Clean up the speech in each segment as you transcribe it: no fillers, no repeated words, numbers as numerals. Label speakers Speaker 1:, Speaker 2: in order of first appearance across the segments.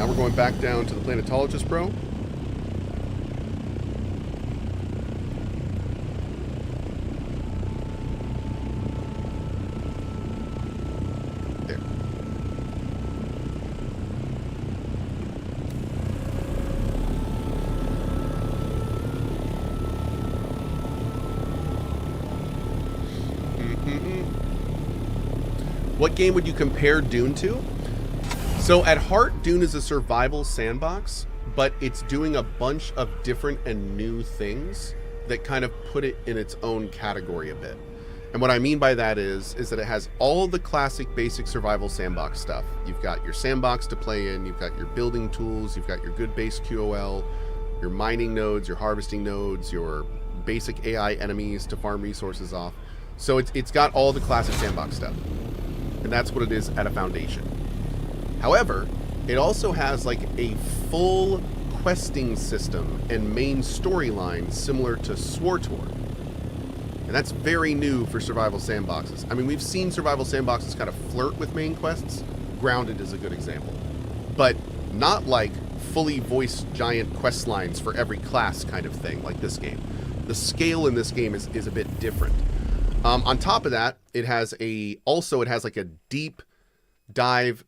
Speaker 1: now we're going back down to the Planetologist Pro. There. What game would you compare Dune to? So at heart, Dune is a survival sandbox, but it's doing a bunch of different and new things that kind of put it in its own category a bit. And what I mean by that is that it has all the classic basic survival sandbox stuff. You've got your sandbox to play in, you've got your building tools, you've got your good base QOL, your mining nodes, your harvesting nodes, your basic AI enemies to farm resources off. So it's got all the classic sandbox stuff. And that's what it is at a foundation. However, it also has like a full questing system and main storyline similar to SWTOR. And that's very new for survival sandboxes. I mean, we've seen survival sandboxes kind of flirt with main quests. Grounded is a good example. But not like fully voiced giant quest lines for every class kind of thing like this game. The scale in this game is a bit different. On top of that, it has like a deep dive,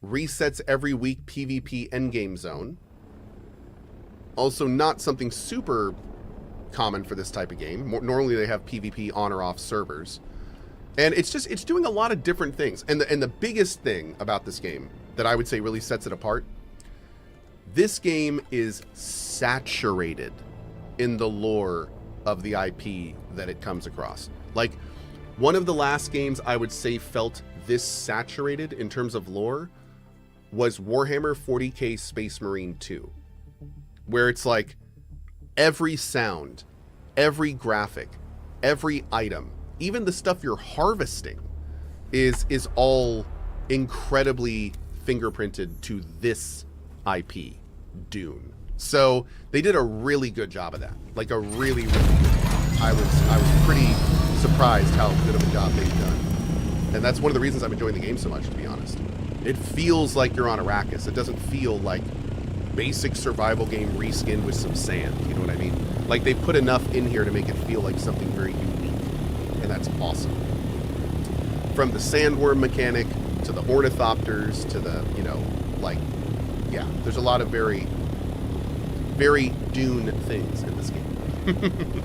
Speaker 1: resets every week PvP endgame zone. Also not something super common for this type of game. Normally they have PvP on or off servers. And it's doing a lot of different things. And the biggest thing about this game that I would say really sets it apart, this game is saturated in the lore of the IP that it comes across. Like, one of the last games I would say felt this saturated in terms of lore was Warhammer 40k Space Marine 2, where it's like every sound, every graphic, every item, even the stuff you're harvesting is all incredibly fingerprinted to this IP, Dune. So they did a really good job of that. Like a really, really good job. I was pretty surprised how good of a job they've done. And that's one of the reasons I'm enjoying the game so much, to be honest. It feels like you're on Arrakis. It doesn't feel like basic survival game reskinned with some sand. You know what I mean? Like, they put enough in here to make it feel like something very unique. And that's awesome. From the sandworm mechanic, to the ornithopters, to the, like, yeah, there's a lot of very, very Dune things in this game.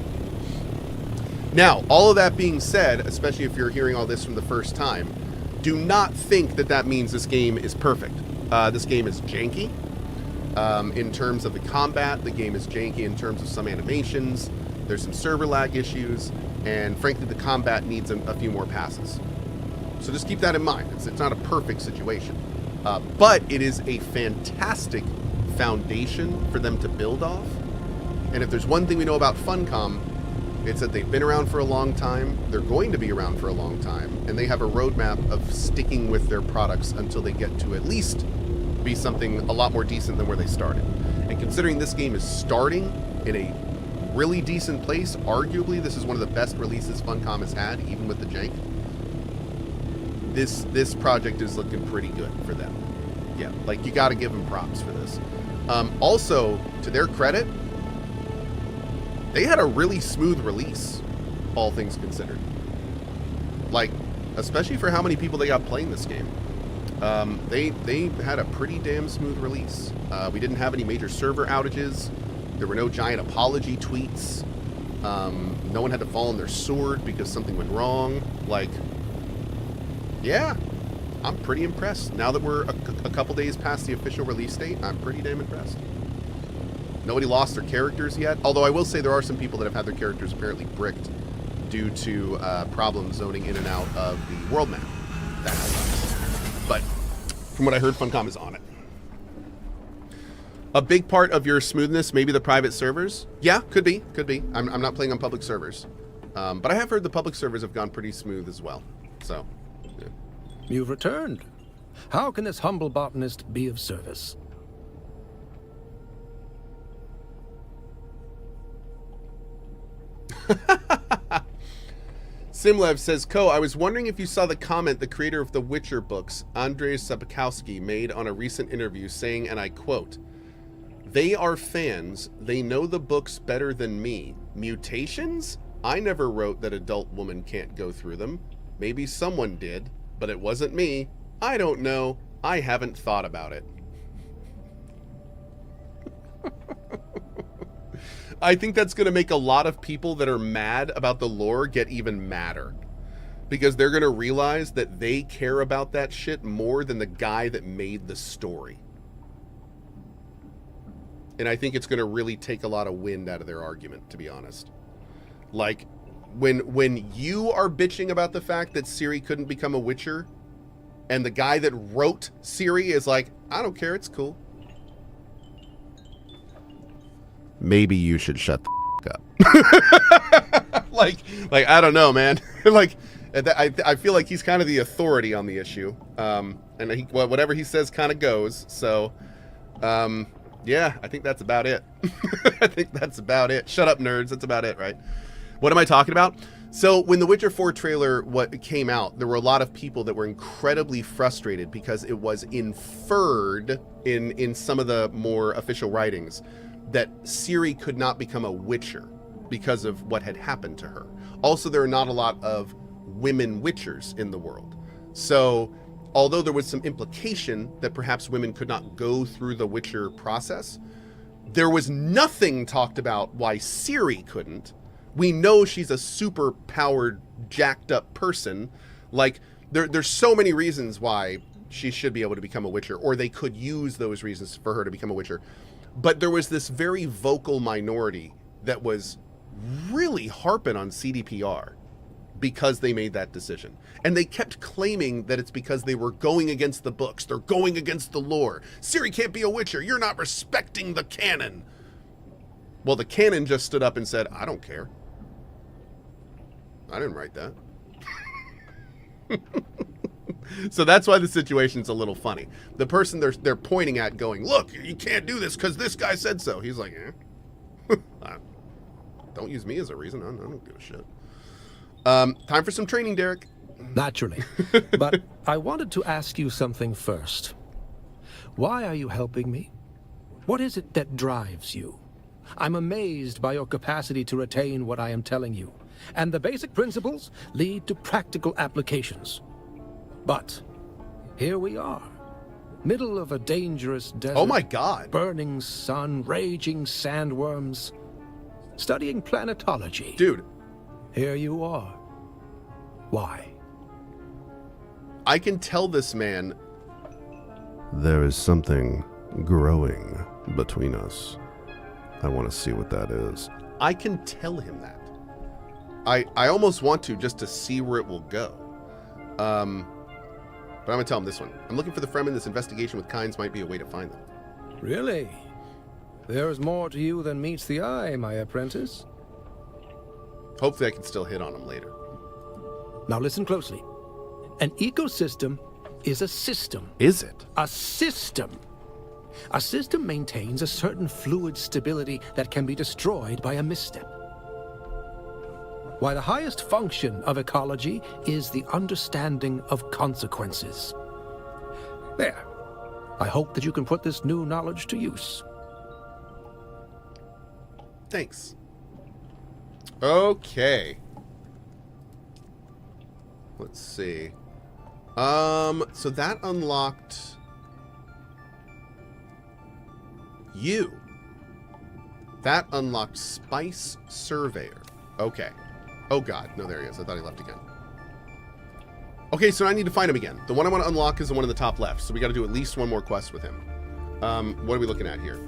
Speaker 1: Now, all of that being said, especially if you're hearing all this from the first time, do not think that that means this game is perfect. This game is janky. In terms of the combat, the game is janky in terms of some animations. There's some server lag issues, and frankly, the combat needs a few more passes. So just keep that in mind. It's not a perfect situation. But it is a fantastic foundation for them to build off. And if there's one thing we know about Funcom, it's that they've been around for a long time, they're going to be around for a long time, and they have a roadmap of sticking with their products until they get to at least be something a lot more decent than where they started. And considering this game is starting in a really decent place, arguably this is one of the best releases Funcom has had, even with the jank. This project is looking pretty good for them. Yeah, like, you got to give them props for this. Also, to their credit, they had a really smooth release, all things considered. Like, especially for how many people they got playing this game. They had a pretty damn smooth release. We didn't have any major server outages. There were no giant apology tweets. No one had to fall on their sword because something went wrong. Like, yeah, I'm pretty impressed. Now that we're a couple days past the official release date, I'm pretty damn impressed. Nobody lost their characters yet, although I will say there are some people that have had their characters apparently bricked due to problems zoning in and out of the world map. That sucks. But from what I heard, Funcom is on it. A big part of your smoothness, maybe the private servers? Yeah, could be. I'm not playing on public servers. But I have heard the public servers have gone pretty smooth as well. So, yeah.
Speaker 2: You've returned. How can this humble botanist be of service?
Speaker 1: Simlev says, Cohh, I was wondering if you saw the comment the creator of the Witcher books, Andrzej Sapkowski, made on a recent interview saying, and I quote, "They are fans. They know the books better than me. Mutations? I never wrote that adult woman can't go through them. Maybe someone did, but it wasn't me. I don't know. I haven't thought about it." I think that's going to make a lot of people that are mad about the lore get even madder. Because they're going to realize that they care about that shit more than the guy that made the story. And I think it's going to really take a lot of wind out of their argument, to be honest. Like, when you are bitching about the fact that Ciri couldn't become a Witcher, and the guy that wrote Ciri is like, I don't care, it's cool. Maybe you should shut the up. like I don't know, man. Like, I feel like he's kind of the authority on the issue. And whatever he says kind of goes. So, yeah, I think that's about it. I think that's about it. Shut up, nerds. That's about it, right? What am I talking about? So when the Witcher 4 trailer came out, there were a lot of people that were incredibly frustrated because it was inferred in some of the more official writings that Ciri could not become a Witcher because of what had happened to her. Also, there are not a lot of women Witchers in the world. So, although there was some implication that perhaps women could not go through the Witcher process, there was nothing talked about why Ciri couldn't. We know she's a super powered, jacked up person. Like, there's so many reasons why she should be able to become a Witcher, or they could use those reasons for her to become a Witcher. But there was this very vocal minority that was really harping on CDPR because they made that decision. And they kept claiming that it's because they were going against the books. They're going against the lore. Ciri can't be a Witcher. You're not respecting the canon. Well, the canon just stood up and said, I don't care. I didn't write that. So that's why the situation's a little funny. The person they're pointing at going, look, you can't do this because this guy said so. He's like, don't use me as a reason. I don't give a shit. Time for some training, Derek.
Speaker 2: Naturally. But I wanted to ask you something first. Why are you helping me? What is it that drives you? I'm amazed by your capacity to retain what I am telling you. And the basic principles lead to practical applications. But here we are, middle of a dangerous desert.
Speaker 1: Oh my God.
Speaker 2: Burning sun, raging sandworms, studying planetology.
Speaker 1: Dude.
Speaker 2: Here you are. Why?
Speaker 1: I can tell this man there is something growing between us. I want to see what that is. I can tell him that. I almost want to just to see where it will go. But I'm going to tell him this one. I'm looking for the Fremen. This investigation with Kynes might be a way to find them.
Speaker 2: Really? There's more to you than meets the eye, my apprentice.
Speaker 1: Hopefully I can still hit on him later.
Speaker 2: Now listen closely. An ecosystem is a system.
Speaker 1: Is it?
Speaker 2: A system. A system maintains a certain fluid stability that can be destroyed by a misstep. Why the highest function of ecology is the understanding of consequences. There. I hope that you can put this new knowledge to use.
Speaker 1: Thanks. Okay. Let's see. So that unlocked you. That unlocked Spice Surveyor. Okay. Oh God, no, there he is. I thought he left again. Okay, so I need to find him again. The one I want to unlock is the one in the top left, so we got to do at least one more quest with him. What are we looking at here?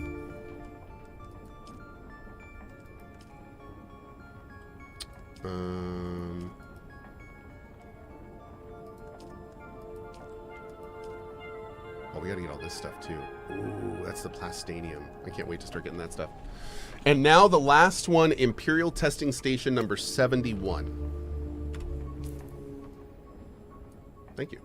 Speaker 1: Oh, we got to get all this stuff too. Ooh, that's the Plastanium. I can't wait to start getting that stuff. And now the last one, Imperial Testing Station number 71. Thank you.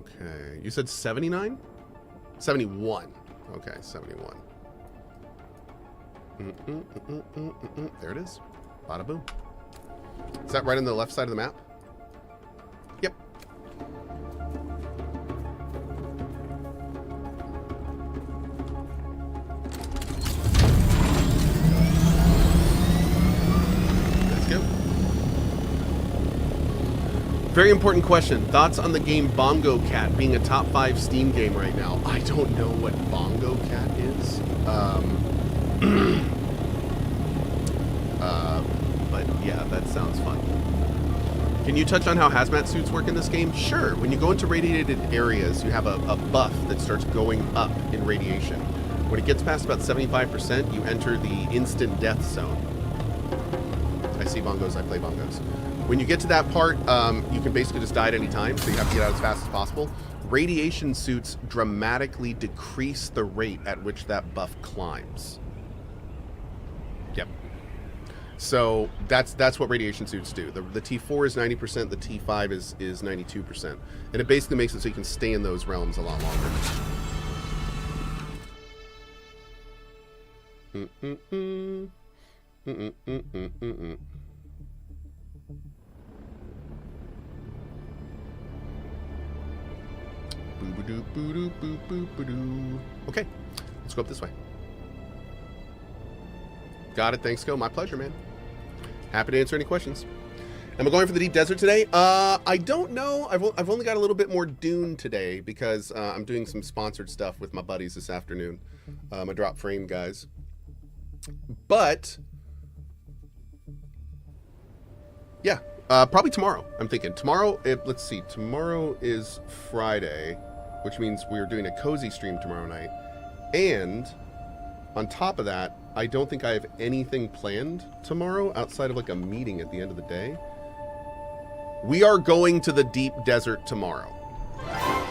Speaker 1: Okay. You said 79? 71. Okay, 71. There it is. Bada boom. Is that right on the left side of the map? Yep. Let's go. Very important question. Thoughts on the game Bongo Cat being a top 5 Steam game right now? I don't know what Bongo Cat is. But yeah, that sounds fun. Can you touch on how hazmat suits work in this game? Sure. When you go into radiated areas, you have a buff that starts going up in radiation. When it gets past about 75%, you enter the instant death zone. I see bongos, I play bongos. When you get to that part, you can basically just die at any time, so you have to get out as fast as possible. Radiation suits dramatically decrease the rate at which that buff climbs. Yep. So that's what radiation suits do. The T4 is 90%, the T5 is 92%. And it basically makes it so you can stay in those realms a lot longer. Okay, let's go up this way. Got it. Thanks, Go. My pleasure, man. Happy to answer any questions. Am I going for the deep desert today? I don't know. I've only got a little bit more Dune today because I'm doing some sponsored stuff with my buddies this afternoon. My drop frame guys. But yeah, probably tomorrow. I'm thinking tomorrow. Let's see. Tomorrow is Friday, which means we're doing a cozy stream tomorrow night. And on top of that, I don't think I have anything planned tomorrow outside of like a meeting at the end of the day. We are going to the deep desert tomorrow.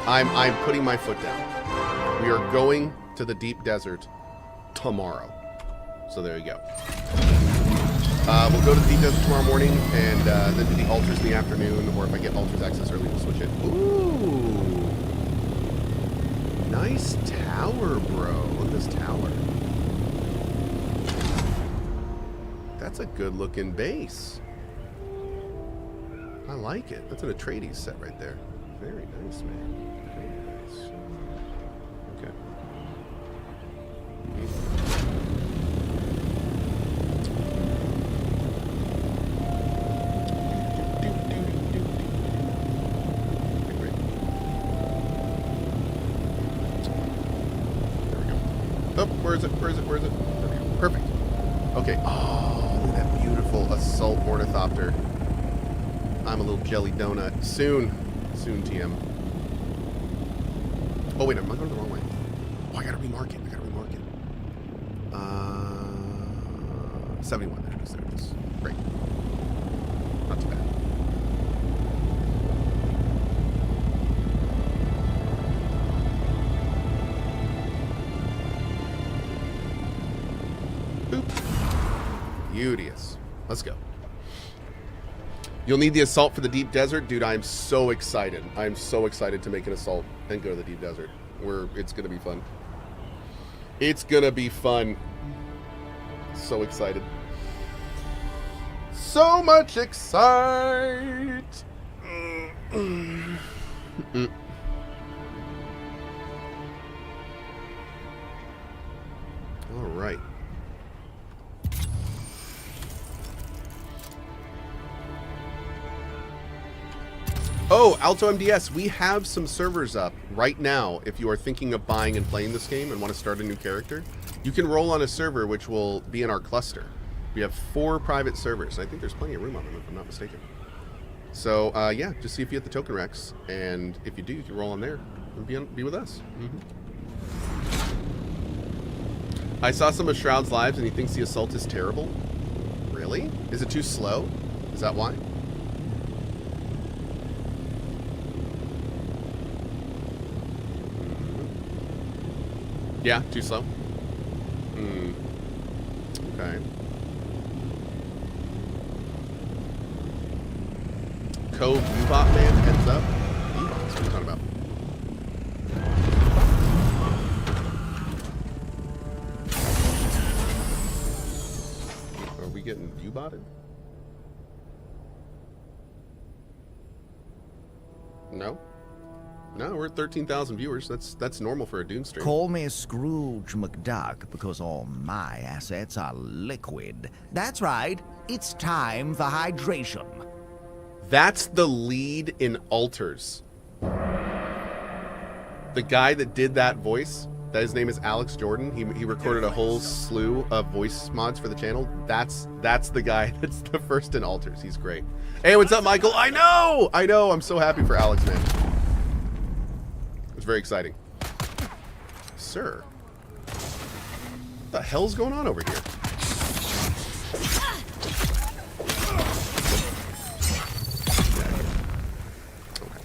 Speaker 1: I'm putting my foot down. We are going to the deep desert tomorrow. So there you go. We'll go to the deep desert tomorrow morning and then do the altars in the afternoon, or if I get altars access early, we'll switch it. Ooh. Nice tower, bro. Look at this tower. That's a good looking base. I like it. That's an Atreides set right there. Very nice, man. Very nice. Okay. Oh, where is it? Where is it? Where is it? There we go. Perfect. Okay. Oh, look at that beautiful assault ornithopter. I'm a little jelly donut. Soon. Soon, TM. Oh, wait. Am I going the wrong way? Oh, I gotta remark it. I gotta remark it. 71. There it is. There it is. Great. Not too bad. Beauteous. Let's go. You'll need the assault for the deep desert. Dude, I'm so excited. I'm so excited to make an assault and go to the deep desert. It's going to be fun. It's going to be fun. So excited. So much excite. All right. Oh, Alto MDS, we have some servers up right now. If you are thinking of buying and playing this game and want to start a new character, you can roll on a server which will be in our cluster. We have 4 private servers. I think there's plenty of room on them, if I'm not mistaken. So, yeah, just see if you hit the token Rex, and if you do, you can roll on there and be with us. I saw some of Shroud's lives, and he thinks the assault is terrible. Really? Is it too slow? Is that why? Yeah, too slow? Okay. Cohh, Bebop man, heads up. Bebops, what are you talking about? getting U-botted? No. No, we're at 13,000 viewers. That's normal for a Dune stream.
Speaker 3: Call me Scrooge McDuck because all my assets are liquid. That's right. It's time for hydration.
Speaker 1: That's the lead in Alters. The guy that did that voice, that his name is Alex Jordan. He recorded a whole slew of voice mods for the channel. That's the guy that's the first in Alters. He's great. Hey, what's up, Michael? I know. I'm so happy for Alex, man. It's very exciting. Sir. What the hell's going on over here? Okay.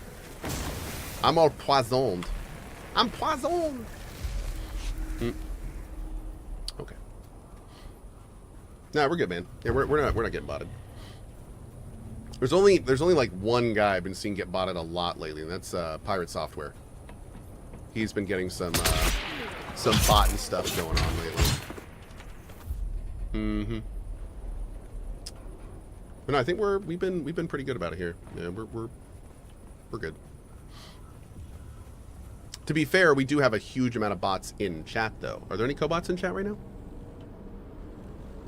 Speaker 1: I'm all poisoned. I'm poisoned. Okay. Nah, we're good, man. Yeah, we're not getting botted. There's only like one guy I've been seeing get botted a lot lately, and that's Pirate Software. He's been getting some bot and stuff going on lately. Mm-hmm. But no, I think we've been pretty good about it here. Yeah, we're good. To be fair, we do have a huge amount of bots in chat, though. Are there any cobots in chat right now?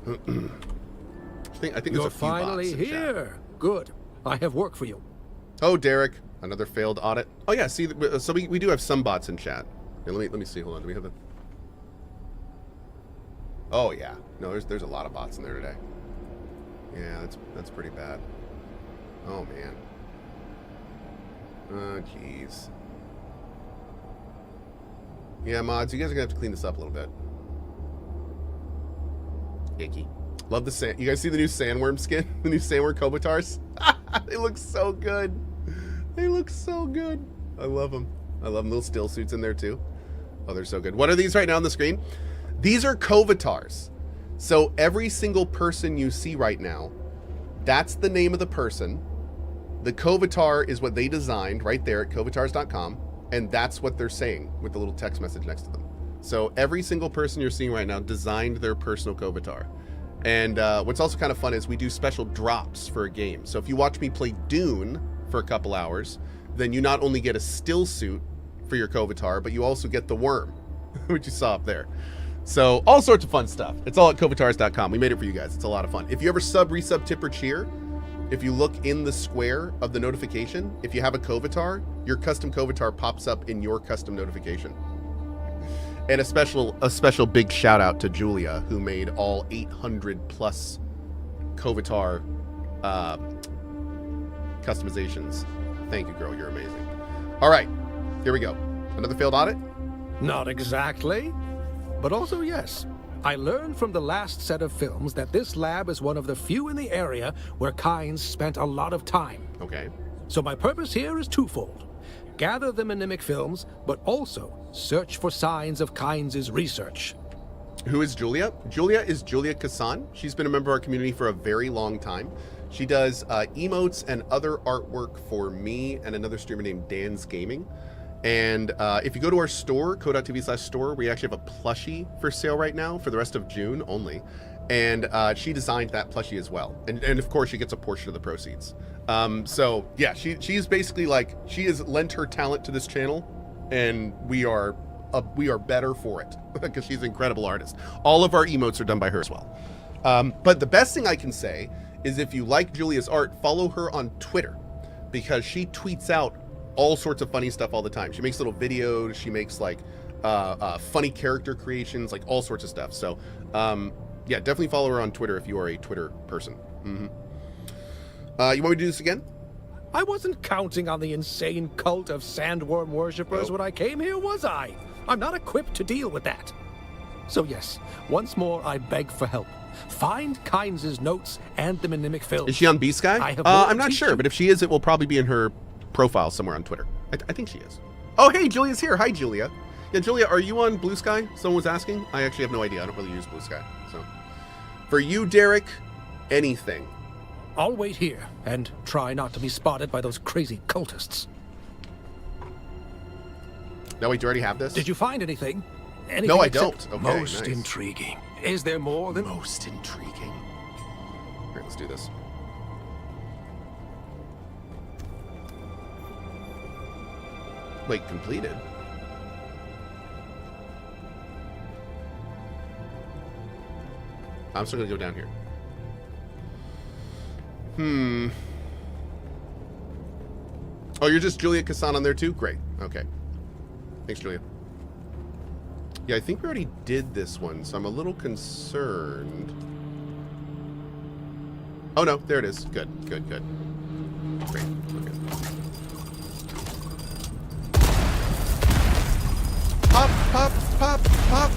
Speaker 1: I think there's
Speaker 2: You're
Speaker 1: a few bots
Speaker 2: finally
Speaker 1: in
Speaker 2: here.
Speaker 1: chat.
Speaker 2: Good. I have work for you.
Speaker 1: Oh, Derek, another failed audit. Oh yeah, see, so we do have some bots in chat. Here, let me see. Hold on. Do we have the? Oh yeah, no, there's a lot of bots in there today. Yeah, that's pretty bad. Oh man. Oh jeez. Yeah, mods, you guys are gonna have to clean this up a little bit. Icky. Love the sand. You guys see the new sandworm skin? The new sandworm Kobotars? They look so good. They look so good. I love them. I love them. Little still suits in there too. Oh, they're so good. What are these right now on the screen? These are Kobotars. So every single person you see right now, that's the name of the person. The Kovatar is what they designed right there at kovatars.com. And that's what they're saying with the little text message next to them. So every single person you're seeing right now designed their personal Kovatar. And what's also kind of fun is we do special drops for a game. So if you watch me play Dune for a couple hours, then you not only get a still suit for your Kovatar, but you also get the worm, which you saw up there. So all sorts of fun stuff. It's all at kovatars.com. We made it for you guys. It's a lot of fun. If you ever resub, tip, or cheer, if you look in the square of the notification, if you have a Kovatar, your custom Kovatar pops up in your custom notification. And a special big shout out to Julia, who made all 800 plus Kovatar customizations. Thank you, girl. You're amazing. All right, here we go. Another failed audit?
Speaker 2: Not exactly, but also yes. I learned from the last set of films that this lab is one of the few in the area where Kynes spent a lot of time.
Speaker 1: Okay.
Speaker 2: So my purpose here is twofold. Gather the mnemic films, but also search for signs of Kynes' research.
Speaker 1: Who is Julia? Julia is Julia Kassan. She's been a member of our community for a very long time. She does emotes and other artwork for me and another streamer named Dan's Gaming. And if you go to our store, cohh.tv/store, we actually have a plushie for sale right now for the rest of June only. And she designed that plushie as well. And of course, she gets a portion of the proceeds. So yeah, she's basically like, she has lent her talent to this channel, and we are better for it because she's an incredible artist. All of our emotes are done by her as well. But the best thing I can say is if you like Julia's art, follow her on Twitter, because she tweets out all sorts of funny stuff all the time. She makes little videos. She makes like funny character creations, like all sorts of stuff. So yeah, definitely follow her on Twitter if you are a Twitter person. Mm-hmm. You want me to do this again?
Speaker 2: I wasn't counting on the insane cult of sandworm worshippers when I came here, was I? I'm not equipped to deal with that. So yes, once more I beg for help. Find Kynes' notes and the mnemic film.
Speaker 1: Is she on B-Sky? I'm not sure, but if she is, it will probably be in her profile somewhere on Twitter. I think she is. Oh, hey, Julia's here. Hi, Julia. Yeah, Julia, are you on Blue Sky? Someone was asking. I actually have no idea. I don't really use Blue Sky. So, for you, Derek, anything.
Speaker 2: I'll wait here and try not to be spotted by those crazy cultists.
Speaker 1: No, wait, do you already have this?
Speaker 2: Did you find anything?
Speaker 1: No, I don't. Okay,
Speaker 2: most
Speaker 1: nice.
Speaker 2: intriguing. Is there more than...
Speaker 1: Most intriguing. All right, let's do this. Wait, completed? I'm still gonna go down here. Oh, you're just Julia Kassan on there too? Great. Okay. Thanks, Julia. Yeah, I think we already did this one, so I'm a little concerned. Oh, no. There it is. Good. Good, good. Great. Okay. Pop, pop, pop, pop.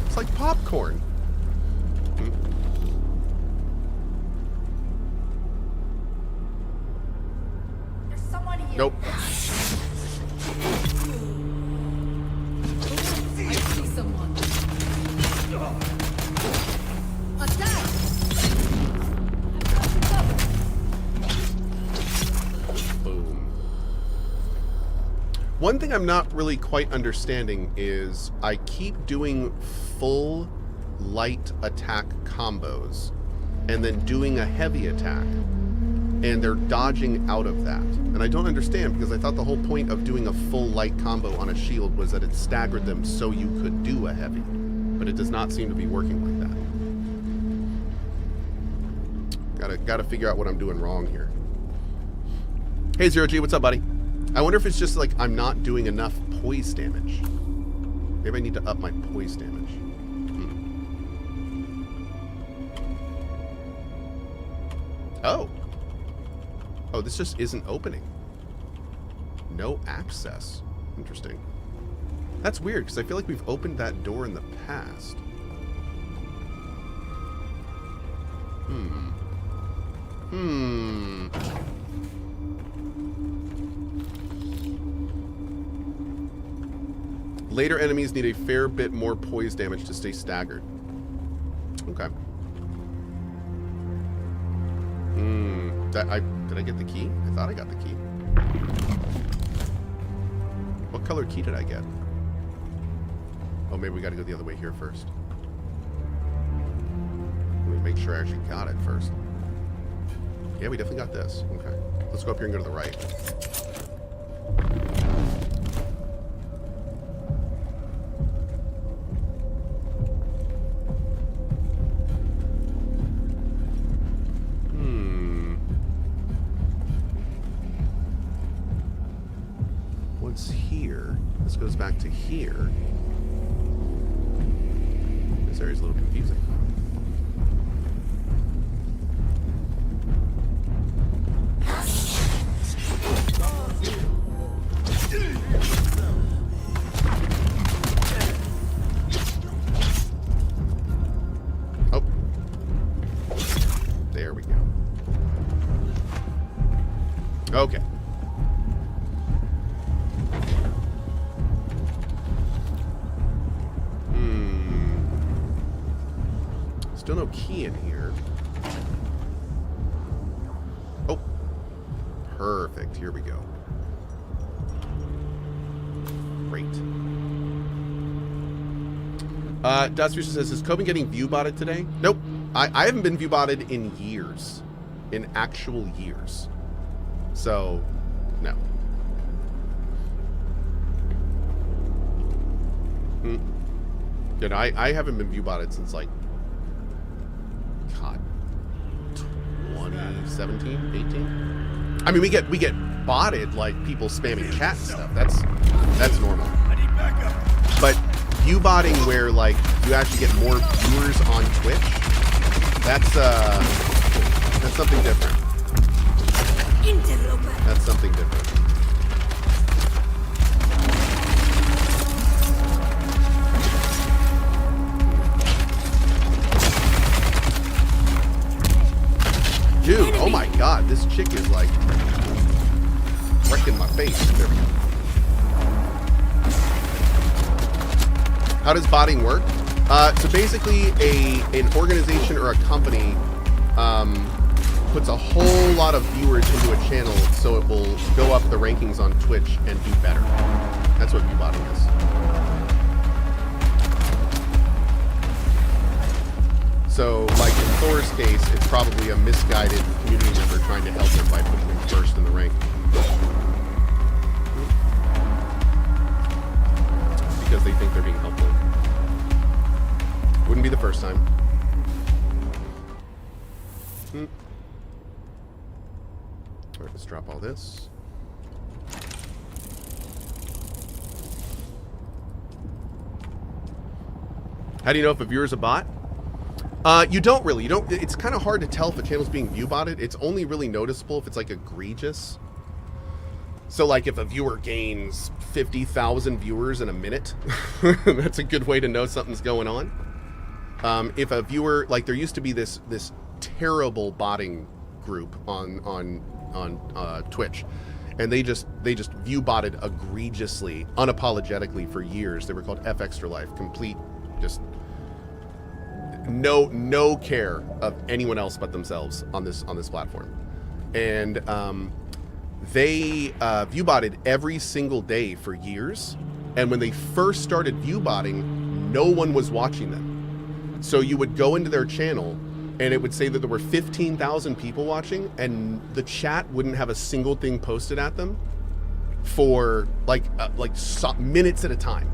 Speaker 1: It's like popcorn.
Speaker 4: There's someone here.
Speaker 1: Nope.
Speaker 4: I see someone. Attack!
Speaker 1: Boom. One thing I'm not really quite understanding is I keep doing full light attack combos and then doing a heavy attack, and they're dodging out of that. And I don't understand, because I thought the whole point of doing a full light combo on a shield was that it staggered them so you could do a heavy. But it does not seem to be working like that. Gotta figure out what I'm doing wrong here. Hey, Zero G, what's up, buddy? I wonder if it's just like I'm not doing enough poise damage. Maybe I need to up my poise damage. Oh. Oh, this just isn't opening. No access. Interesting. That's weird, because I feel like we've opened that door in the past. Later enemies need a fair bit more poise damage to stay staggered. Okay. Did I get the key? I thought I got the key. What color key did I get? Oh, maybe we got to go the other way here first. Let me make sure I actually got it first. Yeah, we definitely got this. Okay. Let's go up here and go to the right. What's here? This goes back to here. This area's a little confusing. Oh. There we go. Okay. Still no key in here. Oh. Perfect. Here we go. Great. Dustfusion says, is Cohh getting view-botted today? Nope. I haven't been view-botted in years. In actual years. So, no. Good. I haven't been view-botted since, like, God, 2017, 18. I mean, we get botted, like people spamming chat and stuff. That's normal. But view botting where like you actually get more viewers on Twitch, that's something different. That's something different. Dude, oh my god, this chick is like wrecking my face. There we go. How does botting work? So basically an organization or a company puts a whole lot of viewers into a channel so it will go up the rankings on Twitch and do better. That's what view botting is. So, like in Thor's case, it's probably a misguided community member trying to help him by putting him first in the rank. Because they think they're being helpful. Wouldn't be the first time. Alright, let's drop all this. How do you know if a viewer's a bot? You don't really. It's kind of hard to tell if a channel's being view botted. It's only really noticeable if it's like egregious. So like if a viewer gains 50,000 viewers in a minute, that's a good way to know something's going on. If a viewer, like there used to be this terrible botting group on Twitch, and they just view botted egregiously, unapologetically for years. They were called F Extra Life, complete just no care of anyone else but themselves on this platform, and they view botted every single day for years. And when they first started view botting, no one was watching them. So you would go into their channel and it would say that there were 15,000 people watching, and the chat wouldn't have a single thing posted at them for like minutes at a time.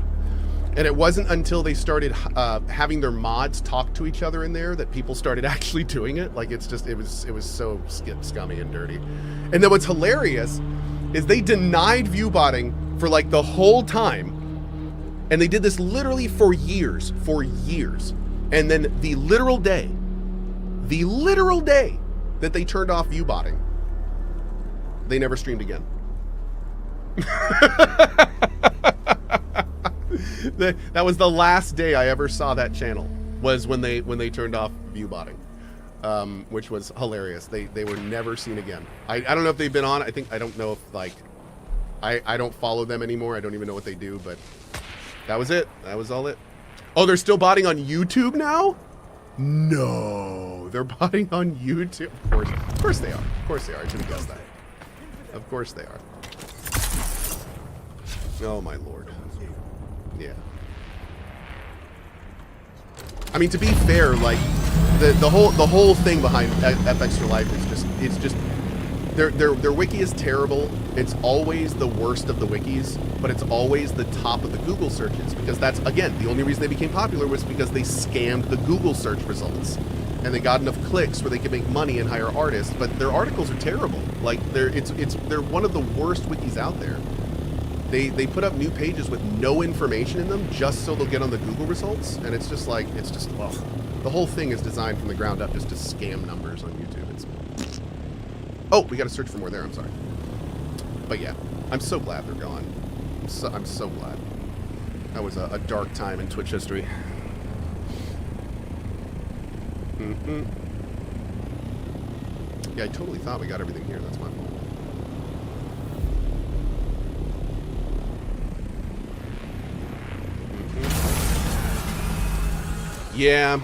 Speaker 1: And it wasn't until they started having their mods talk to each other in there that people started actually doing it. Like it was so scummy and dirty. And then what's hilarious is they denied view botting for like the whole time. And they did this literally for years. And then the literal day that they turned off view botting, they never streamed again. That was the last day I ever saw that channel, was when they turned off view botting, which was hilarious. They were never seen again. I don't know if they've been on. I don't know if like I don't follow them anymore. I don't even know what they do, but that was it. That was all it. Oh, they're still botting on YouTube now? No, they're botting on YouTube. Of course they are. Of course they are. I should have guessed that. Of course they are. Oh my lord. Yeah. I mean, to be fair, like the whole thing behind F Extra Life is just their wiki is terrible. It's always the worst of the wikis, but it's always the top of the Google searches, because that's, again, the only reason they became popular was because they scammed the Google search results, and they got enough clicks where they could make money and hire artists. But their articles are terrible. Like they're one of the worst wikis out there. They put up new pages with no information in them just so they'll get on the Google results, and it's just well, the whole thing is designed from the ground up just to scam numbers on YouTube. Oh, we got to search for more there. I'm sorry, but yeah, I'm so glad they're gone. I'm so glad. That was a dark time in Twitch history. Yeah, I totally thought we got everything here. That's my fault. Yeah,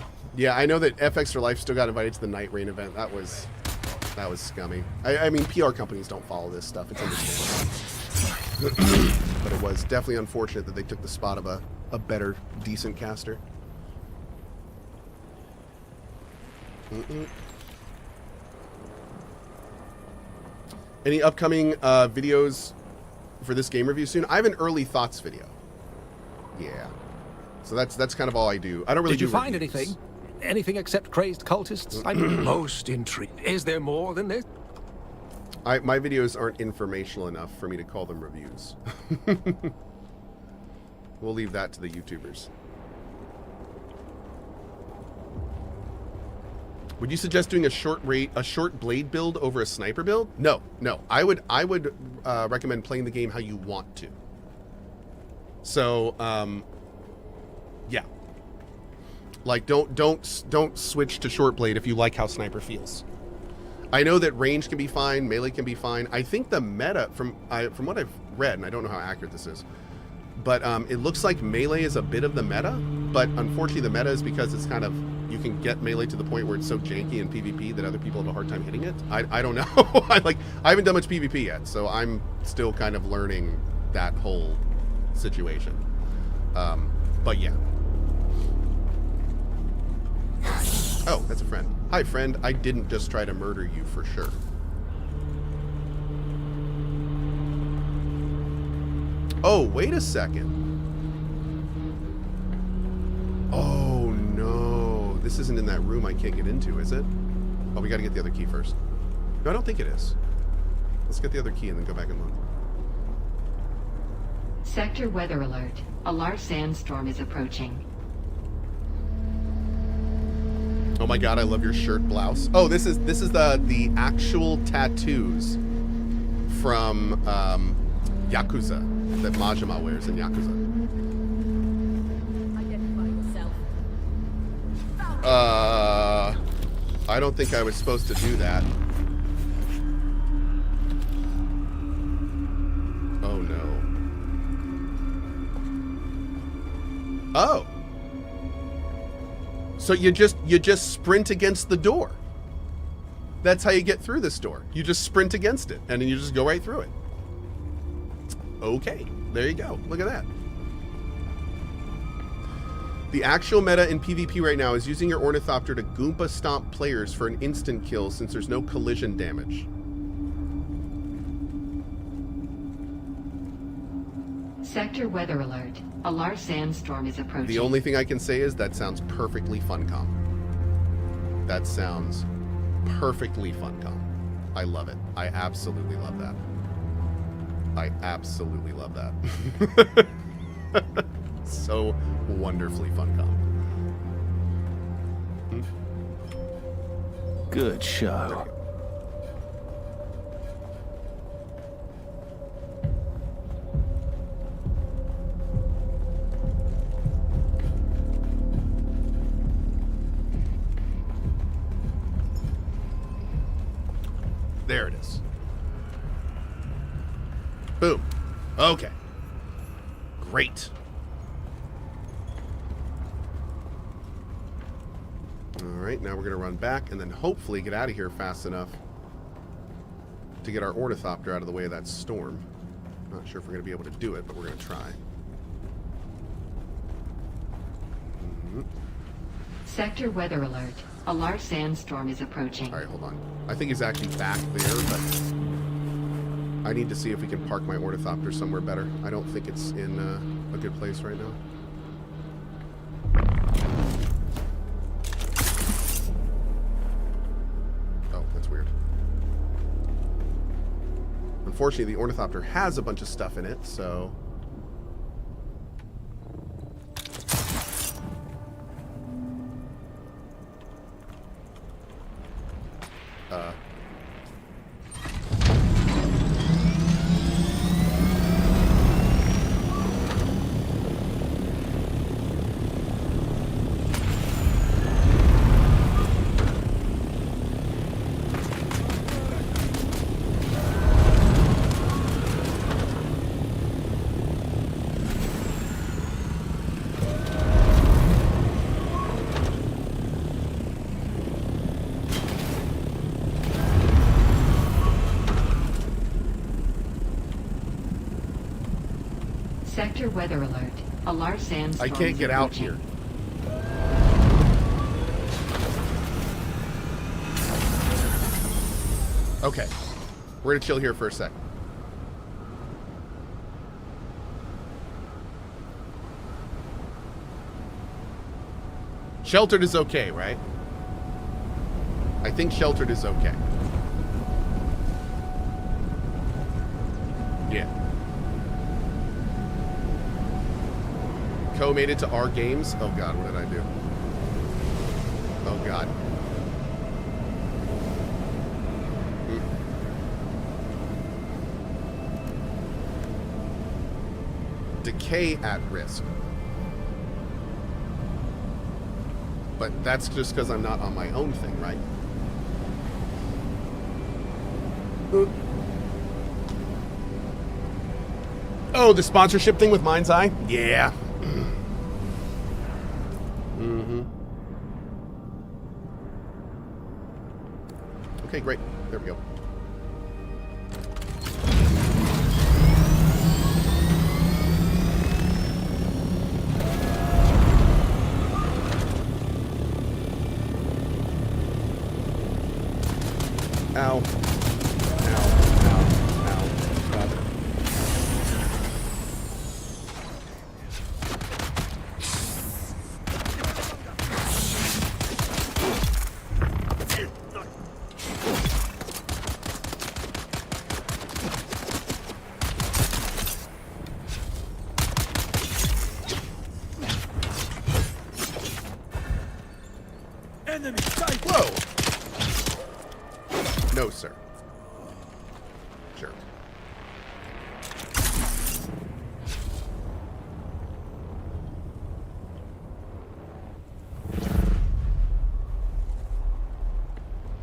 Speaker 1: I know that F Extra Life still got invited to the Night Rain event. That was scummy. I mean, PR companies don't follow this stuff. It's understandable. But it was definitely unfortunate that they took the spot of a better, decent caster. Any upcoming videos for this game review soon? I have an early thoughts video. Yeah. So that's kind of all I do. I don't really do
Speaker 2: Did you find
Speaker 1: reviews.
Speaker 2: anything? Anything except crazed cultists? I'm most intrigued. Is there more than this?
Speaker 1: My videos aren't informational enough for me to call them reviews. We'll leave that to the YouTubers. Would you suggest doing a short blade build over a sniper build? No. I would recommend playing the game how you want to. So, yeah. Like, don't switch to short blade if you like how sniper feels. I know that range can be fine, melee can be fine. I think the meta, from what I've read, and I don't know how accurate this is, but it looks like melee is a bit of the meta. But unfortunately, the meta is because it's kind of, you can get melee to the point where it's so janky in PvP that other people have a hard time hitting it. I don't know. I haven't done much PvP yet, so I'm still kind of learning that whole situation. But yeah. Oh, that's a friend. Hi, friend. I didn't just try to murder you for sure. Oh, wait a second. Oh, no. This isn't in that room I can't get into, is it? Oh, we gotta get the other key first. No, I don't think it is. Let's get the other key and then go back and look.
Speaker 5: Sector weather alert. A large sandstorm is approaching.
Speaker 1: Oh my god, I love your shirt blouse. Oh, this is the actual tattoos from Yakuza that Majima wears in Yakuza.
Speaker 4: Identify yourself.
Speaker 1: I don't think I was supposed to do that. Oh no. Oh. So you just sprint against the door. That's how you get through this door. You just sprint against it, and then you just go right through it. Okay, there you go. Look at that. The actual meta in PvP right now is using your Ornithopter to Goomba stomp players for an instant kill since there's no collision damage.
Speaker 5: Sector weather alert. A large sandstorm is approaching.
Speaker 1: The only thing I can say is that sounds perfectly funcom. That sounds perfectly funcom. I love it. I absolutely love that. I absolutely love that. So wonderfully funcom.
Speaker 6: Good show.
Speaker 1: There it is. Boom. Okay. Great. Alright, now we're going to run back and then hopefully get out of here fast enough to get our Ornithopter out of the way of that storm. Not sure if we're going to be able to do it, but we're going to try.
Speaker 5: Sector weather alert. A large sandstorm is approaching.
Speaker 1: Alright, hold on. I think he's actually back there, but I need to see if we can park my Ornithopter somewhere better. I don't think it's in a good place right now. Oh, that's weird. Unfortunately, the Ornithopter has a bunch of stuff in it, so...
Speaker 5: Sector weather alert. A large sandstorm.
Speaker 1: I can't get out here. Okay. We're gonna chill here for a sec. Sheltered is okay, right? I think sheltered is okay. Yeah. Cohh made it to our games. Oh god, what did I do? Oh god. Decay at risk. But that's just because I'm not on my own thing, right? Oh, the sponsorship thing with Mind's Eye? Yeah. Okay, great. There we go. Ow. Ow. Ow. Ow. Stop it.
Speaker 6: Enemy sight.
Speaker 1: Whoa! No, sir. Sure.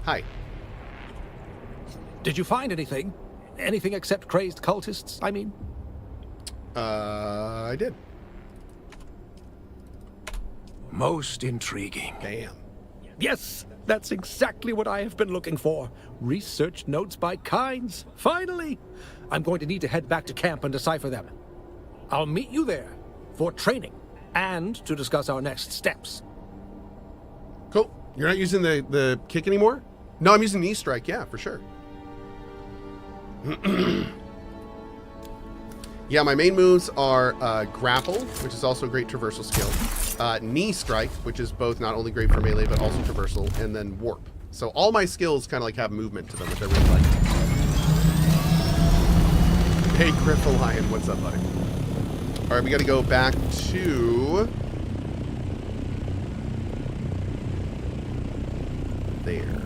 Speaker 1: Hi.
Speaker 2: Did you find anything? Anything except crazed cultists, I mean?
Speaker 1: I did.
Speaker 2: Most intriguing.
Speaker 1: Damn.
Speaker 2: Yes, that's exactly what I have been looking for. Research notes by kinds. Finally! I'm going to need to head back to camp and decipher them. I'll meet you there for training and to discuss our next steps.
Speaker 1: Cool. You're not using the kick anymore? No, I'm using knee strike, yeah, for sure. Yeah, my main moves are grapple, which is also a great traversal skill. Knee strike, which is both not only great for melee, but also traversal, and then warp. So all my skills kind of like have movement to them, which I really like. Hey, Griffle Lion, what's up, buddy? All right, we got to go back to... there.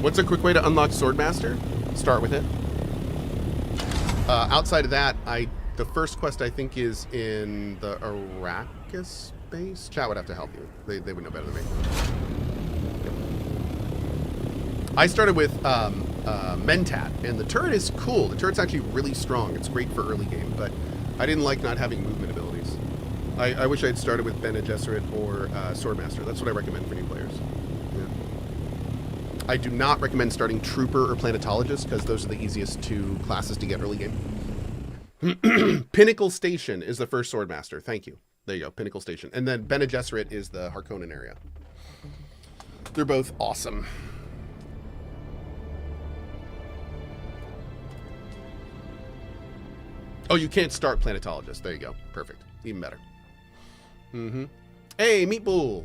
Speaker 1: What's a quick way to unlock Swordmaster? Start with it. Outside of that, the first quest I think is in the Arrakis base. Chat would have to help you. They would know better than me. I started with Mentat, and the turret is cool. The turret's actually really strong. It's great for early game, but I didn't like not having movement abilities. I wish I had started with Bene Gesserit or Swordmaster. That's what I recommend for new players. Yeah. I do not recommend starting Trooper or Planetologist, because those are the easiest two classes to get early game. Pinnacle Station is the first Swordmaster. Thank you. There you go, Pinnacle Station. And then Bene Gesserit is the Harkonnen area. They're both awesome. Oh, you can't start Planetologist. There you go. Perfect. Even better. Mm-hmm. Hey, Meatball.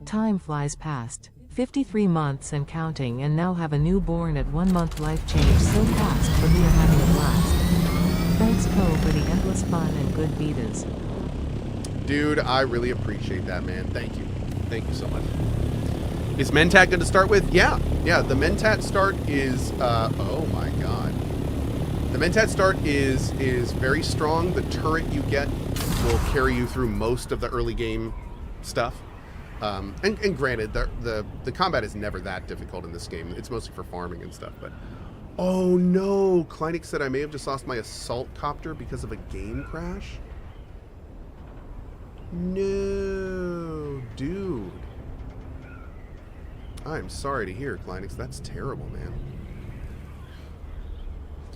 Speaker 7: Time flies past. 53 months and counting, and now have a newborn at 1 month. Life changed so fast, but we are having a blast. Thanks, Cohh, for the endless fun and good betas.
Speaker 1: Dude, I really appreciate that, man. Thank you. Thank you so much. Is Mentat good to start with? Yeah. Yeah, the Mentat start is, oh my god. The Mentat start is very strong. The turret you get will carry you through most of the early game stuff. And granted, the combat is never that difficult in this game. It's mostly for farming and stuff, but... Oh no! Kleinik said I may have just lost my assault copter because of a game crash? No, dude. I'm sorry to hear, Kleinik. That's terrible, man.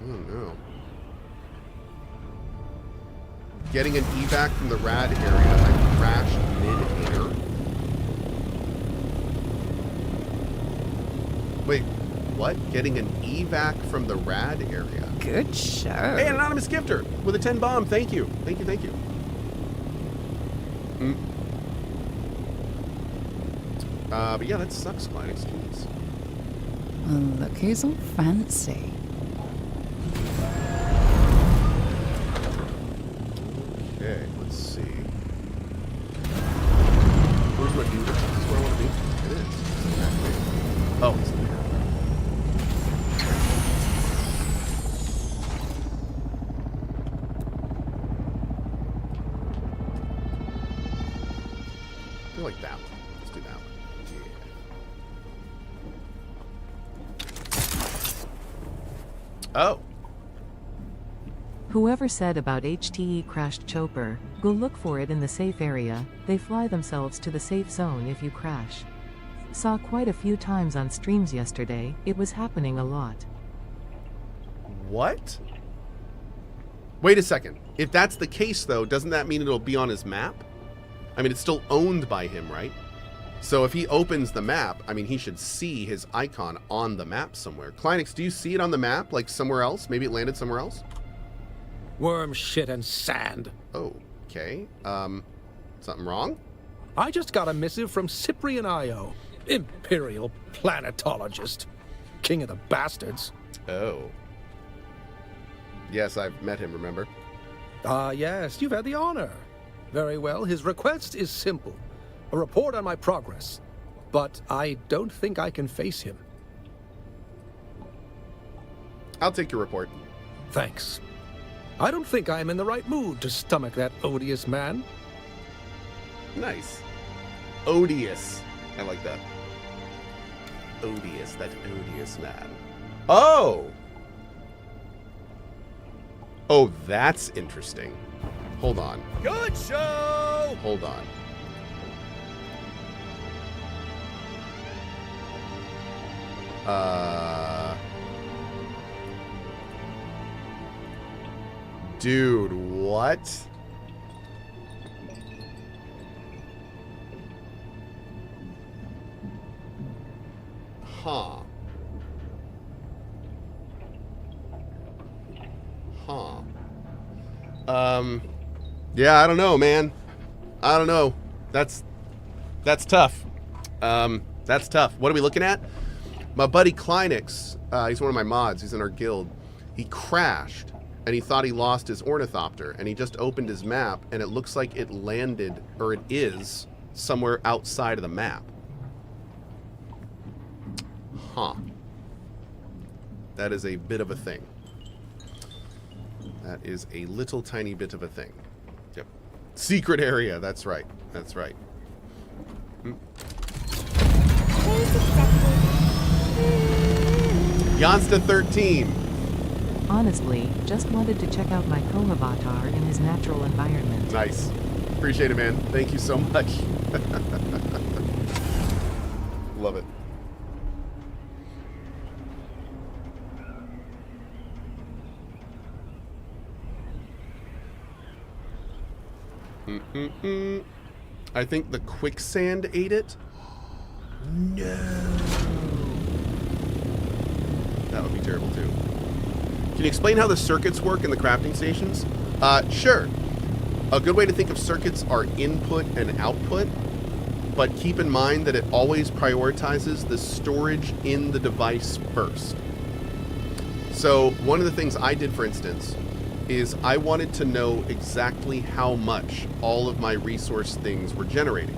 Speaker 1: Oh no. Getting an evac from the rad area, I crashed mid-air. Wait, what? Getting an evac from the rad area?
Speaker 8: Good show.
Speaker 1: Hey, Anonymous Gifter with a 10 bomb. Thank you. Thank you, thank you. But yeah, that sucks, Klein. Excuse.
Speaker 8: Look who's all fancy.
Speaker 1: Okay, let's see. Where's my dude? Is this where I want to be? It is. Oh, it's there. I feel like that one. Let's do that one. Yeah. Oh.
Speaker 7: Whoever said about HTE crashed Chopper, go look for it in the safe area. They fly themselves to the safe zone if you crash. Saw quite a few times on streams yesterday. It was happening a lot.
Speaker 1: What? Wait a second. If that's the case, though, doesn't that mean it'll be on his map? I mean, it's still owned by him, right? So if he opens the map, I mean, he should see his icon on the map somewhere. Kleinix, do you see it on the map, like somewhere else? Maybe it landed somewhere else?
Speaker 2: Worm shit and sand.
Speaker 1: Oh, okay. Something wrong?
Speaker 2: I just got a missive from Cyprian Io, Imperial planetologist. King of the bastards.
Speaker 1: Oh. Yes, I've met him, remember?
Speaker 2: Ah, yes, you've had the honor. Very well, his request is simple. A report on my progress. But I don't think I can face him.
Speaker 1: I'll take your report.
Speaker 2: Thanks. I don't think I am in the right mood to stomach that odious man.
Speaker 1: Nice. Odious. I like that. Odious, that odious man. Oh! Oh, that's interesting. Hold on.
Speaker 6: Good show!
Speaker 1: Hold on. Dude, what? Huh. Huh. Yeah, I don't know, man. I don't know. That's tough. That's tough. What are we looking at? My buddy Kleinix, he's one of my mods, he's in our guild. He crashed, and he thought he lost his ornithopter, and he just opened his map, and it looks like it landed, or it is, somewhere outside of the map. Huh. That is a bit of a thing. That is a little tiny bit of a thing. Yep. Secret area, that's right. That's right. Yonsta 13.
Speaker 7: Honestly, just wanted to check out my Cohh avatar in his natural environment.
Speaker 1: Nice. Appreciate it, man. Thank you so much. Love it. I think the quicksand ate it. No. That would be terrible too. Can you explain how the circuits work in the crafting stations? Sure. A good way to think of circuits are input and output, but keep in mind that it always prioritizes the storage in the device first. So one of the things I did, for instance, is I wanted to know exactly how much all of my resource things were generating.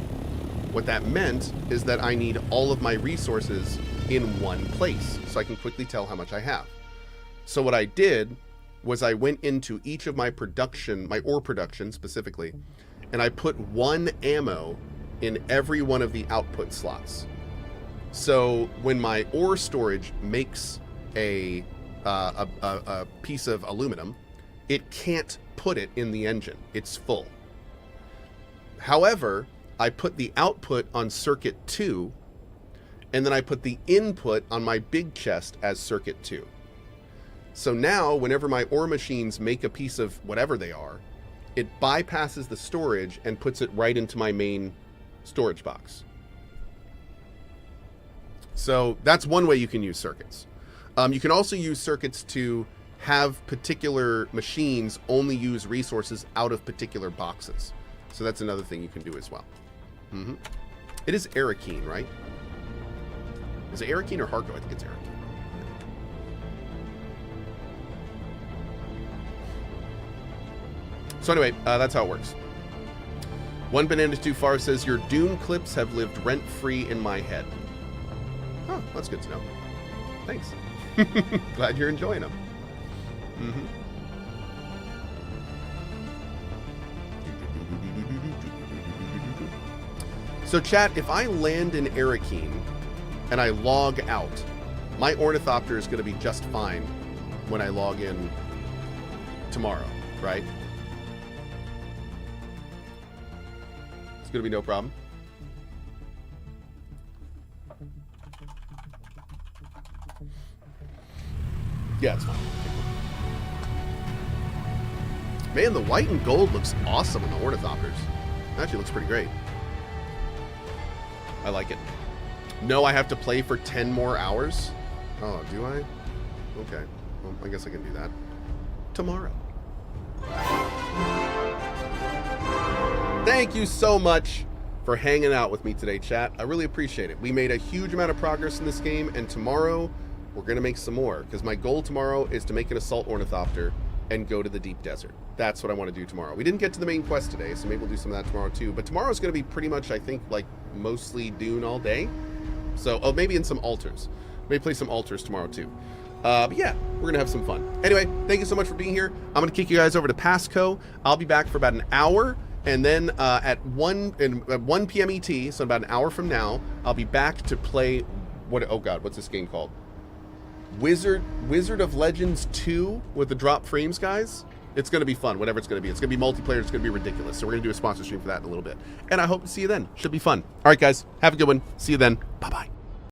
Speaker 1: What that meant is that I need all of my resources in one place so I can quickly tell how much I have. So what I did was I went into each of my production, my ore production specifically, and I put one ammo in every one of the output slots. So when my ore storage makes a piece of aluminum, it can't put it in the engine. It's full. However, I put the output on circuit 2, and then I put the input on my big chest as circuit 2. So now, whenever my ore machines make a piece of whatever they are, it bypasses the storage and puts it right into my main storage box. So that's one way you can use circuits. You can also use circuits to have particular machines only use resources out of particular boxes. So that's another thing you can do as well. It is Arakeen, right? Is it Arakeen or Harko? I think it's Arakeen. So anyway, that's how it works. One Bananas Too Far says, your Dune clips have lived rent-free in my head. Oh, that's good to know. Thanks. Glad you're enjoying them. So chat, if I land in Arakeen and I log out, my ornithopter is going to be just fine when I log in tomorrow, right? It's going to be no problem. Yeah, it's fine. Man, the white and gold looks awesome on the Ornithopters. Actually looks pretty great. I like it. No, I have to play for 10 more hours? Oh, do I? Okay. Well, I guess I can do that. Tomorrow. Thank you so much for hanging out with me today, chat. I really appreciate it. We made a huge amount of progress in this game, and tomorrow we're going to make some more, because my goal tomorrow is to make an assault ornithopter and go to the deep desert. That's what I want to do tomorrow. We didn't get to the main quest today, so maybe we'll do some of that tomorrow too. But tomorrow is going to be pretty much, I think, like mostly Dune all day. So, oh, maybe in some altars. Maybe play some altars tomorrow too. But yeah, we're going to have some fun. Anyway, thank you so much for being here. I'm going to kick you guys over to Passco. I'll be back for about an hour. And then at 1 p.m. ET, so about an hour from now, I'll be back to play, oh god, what's this game called? Wizard of Legends 2 with the drop frames, guys. It's going to be fun, whatever it's going to be. It's going to be multiplayer. It's going to be ridiculous. So we're going to do a sponsor stream for that in a little bit. And I hope to see you then. Should be fun. All right, guys. Have a good one. See you then. Bye-bye.